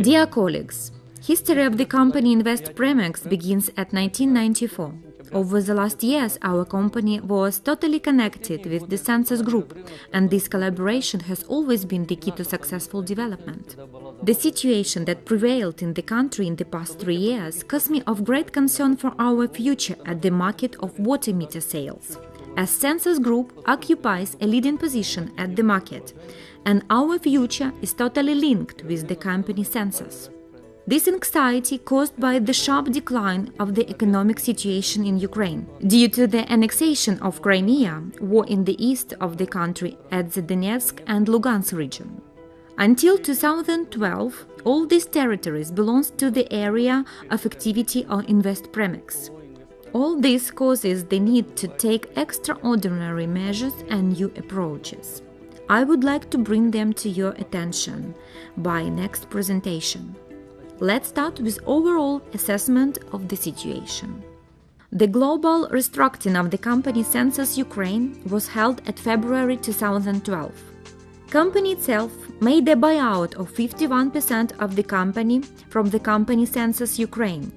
Dear colleagues, history of the company Investpremix begins at 1994. Over the last years, our company was totally connected with the Census Group, and this collaboration has always been the key to successful development. The situation that prevailed in the country in the past 3 years caused me of great concern for our future at the market of water meter sales, as Census Group occupies a leading position at the market, and our future is totally linked with the company Census. This anxiety caused by the sharp decline of the economic situation in Ukraine due to the annexation of Crimea, war in the east of the country at the Donetsk and Lugansk region. Until 2012, all these territories belonged to the area of activity of Investpremix. All this causes the need to take extraordinary measures and new approaches. I would like to bring them to your attention by next presentation. Let's start with overall assessment of the situation. The global restructuring of the company Census Ukraine was held at February 2012. Company itself made a buyout of 51% of the company from the company Census Ukraine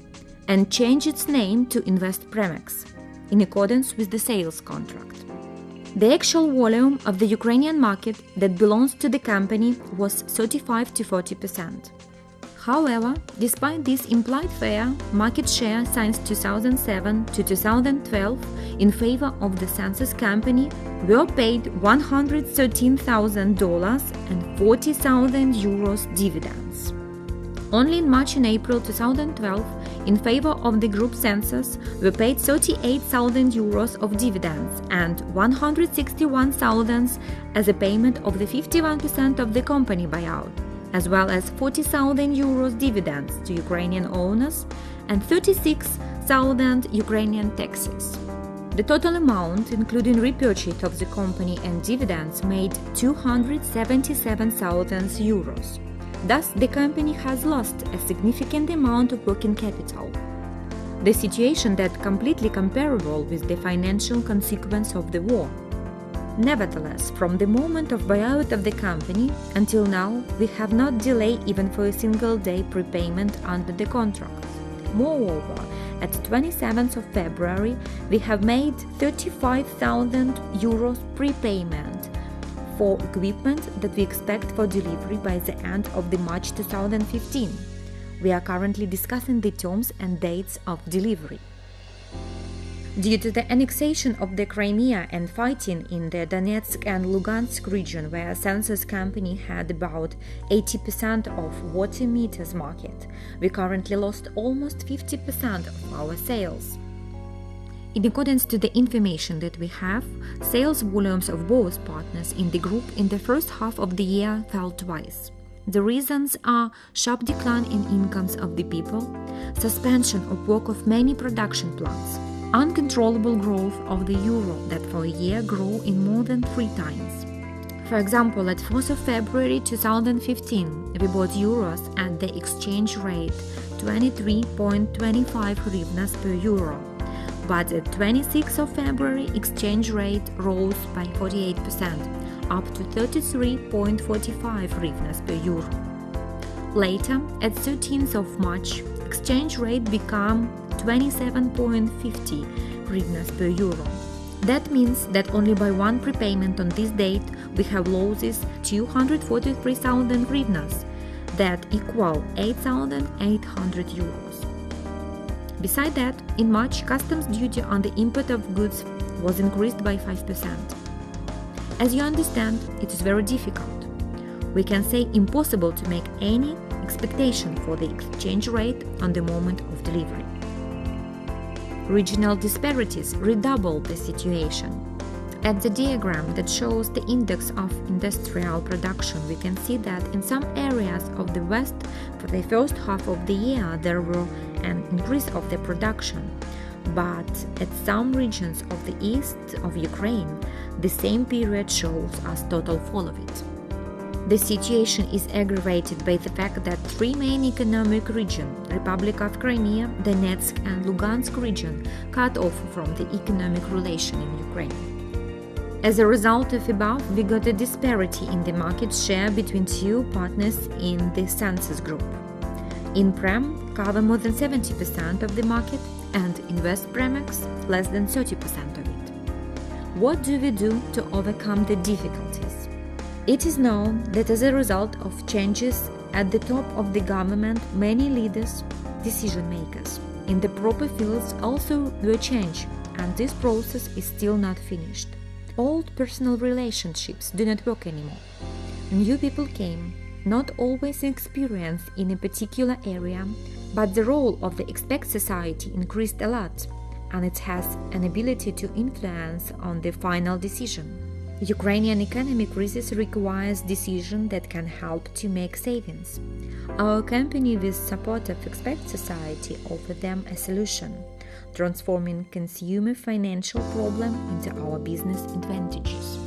and changed its name to Investpremix in accordance with the sales contract. The actual volume of the Ukrainian market that belongs to the company was 35 to 40%. However, despite this implied fair market share since 2007 to 2012 in favor of the Census company, were paid $113,000 and 40,000 euros dividends. Only in March and April 2012, in favor of the group Census, were paid 38,000 euros of dividends and 161,000 as a payment of the 51% of the company buyout, as well as 40,000 euros dividends to Ukrainian owners and 36,000 Ukrainian taxes. The total amount, including repurchase of the company and dividends, made 277,000 euros. Thus, the company has lost a significant amount of working capital. The situation that completely comparable with the financial consequence of the war. Nevertheless, from the moment of buyout of the company until now, we have not delayed even for a single day prepayment under the contract. Moreover, at 27th of February, we have made 35,000 euros prepayment for equipment that we expect for delivery by the end of the March 2015. We are currently discussing the terms and dates of delivery. Due to the annexation of the Crimea and fighting in the Donetsk and Lugansk region, where Census company had about 80% of water meters market, we currently lost almost 50% of our sales. In accordance to the information that we have, sales volumes of both partners in the group in the first half of the year fell twice. The reasons are sharp decline in incomes of the people, suspension of work of many production plants, uncontrollable growth of the euro that for a year grew in more than 3 times. For example, at 4th of February 2015, we bought euros at the exchange rate 23.25 hryvnias per euro. But at 26th of February, exchange rate rose by 48%, up to 33.45 hryvnias per euro. Later, at 13th of March, exchange rate became 27.50 hryvnias per euro. That means that only by one prepayment on this date, we have losses 243,000 hryvnias, that equal 8,800 euros. Beside that, in March, customs duty on the import of goods was increased by 5%. As you understand, it is very difficult. We can say impossible to make any expectation for the exchange rate on the moment of delivery. Regional disparities redouble the situation. At the diagram that shows the index of industrial production, we can see that in some areas of the West, for the first half of the year, there were an increase of the production, but at some regions of the east of Ukraine, the same period shows us total fall of it. The situation is aggravated by the fact that three main economic regions, Republic of Crimea, Donetsk and Lugansk region, cut off from the economic relation in Ukraine. As a result of above, we got a disparity in the market share between two partners in the census group. Investprem cover more than 70% of the market and Investpremix less than 30% of it. What do we do to overcome the difficulties? It is known that as a result of changes at the top of the government, many leaders, decision makers in the proper fields also were changed, and this process is still not finished. Old personal relationships do not work anymore. New people came, not always experienced in a particular area, but the role of the expat society increased a lot, and it has an ability to influence on the final decision. Ukrainian economic crisis requires decisions that can help to make savings. Our company, with support of expat society, offered them a solution, transforming consumer financial problem into our business advantages.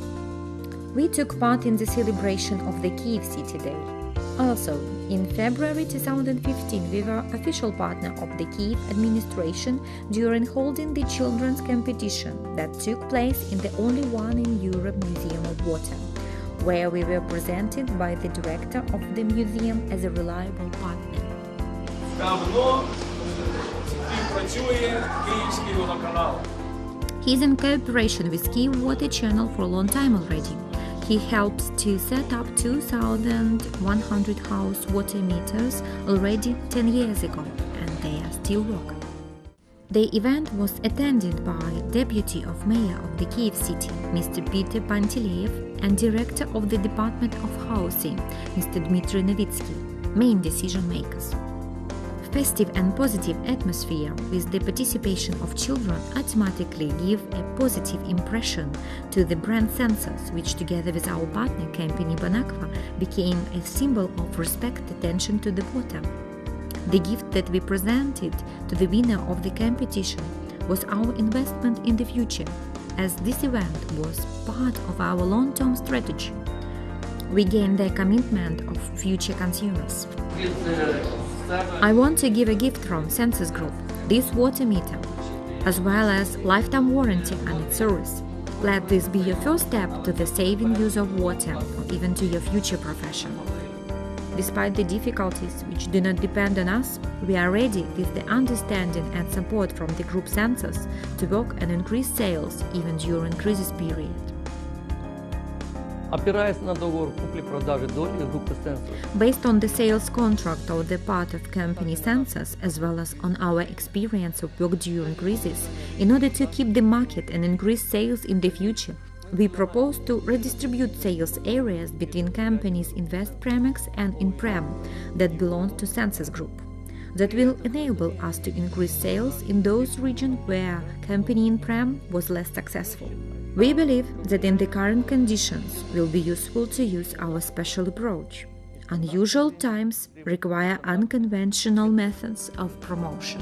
We took part in the celebration of the Kyiv City Day. Also, in February 2015, we were official partner of the Kyiv administration during holding the children's competition that took place in the only one in Europe Museum of Water, where we were presented by the director of the museum as a reliable partner. He's in cooperation with Kyiv Water Channel for a long time already. He helped to set up 2,100 house water meters already 10 years ago, and they are still working. The event was attended by Deputy of Mayor of the Kyiv City, Mr. Peter Pantileev, and Director of the Department of Housing, Mr. Dmitry Novitsky, main decision makers. Festive and positive atmosphere with the participation of children automatically give a positive impression to the brand census, which together with our partner company Bonakva became a symbol of respect and attention to the water. The gift that we presented to the winner of the competition was our investment in the future, as this event was part of our long-term strategy. We gained the commitment of future consumers. I want to give a gift from Census Group, this water meter, as well as lifetime warranty on its service. Let this be your first step to the saving use of water or even to your future profession. Despite the difficulties which do not depend on us, we are ready with the understanding and support from the group census to work and increase sales even during crisis period. Based on the sales contract of the part of company census, as well as on our experience of work during crisis, in order to keep the market and increase sales in the future, we propose to redistribute sales areas between companies Investpremix and Investprem that belong to Census Group. That will enable us to increase sales in those regions where company Investprem was less successful. We believe that in the current conditions will be useful to use our special approach. Unusual times require unconventional methods of promotion.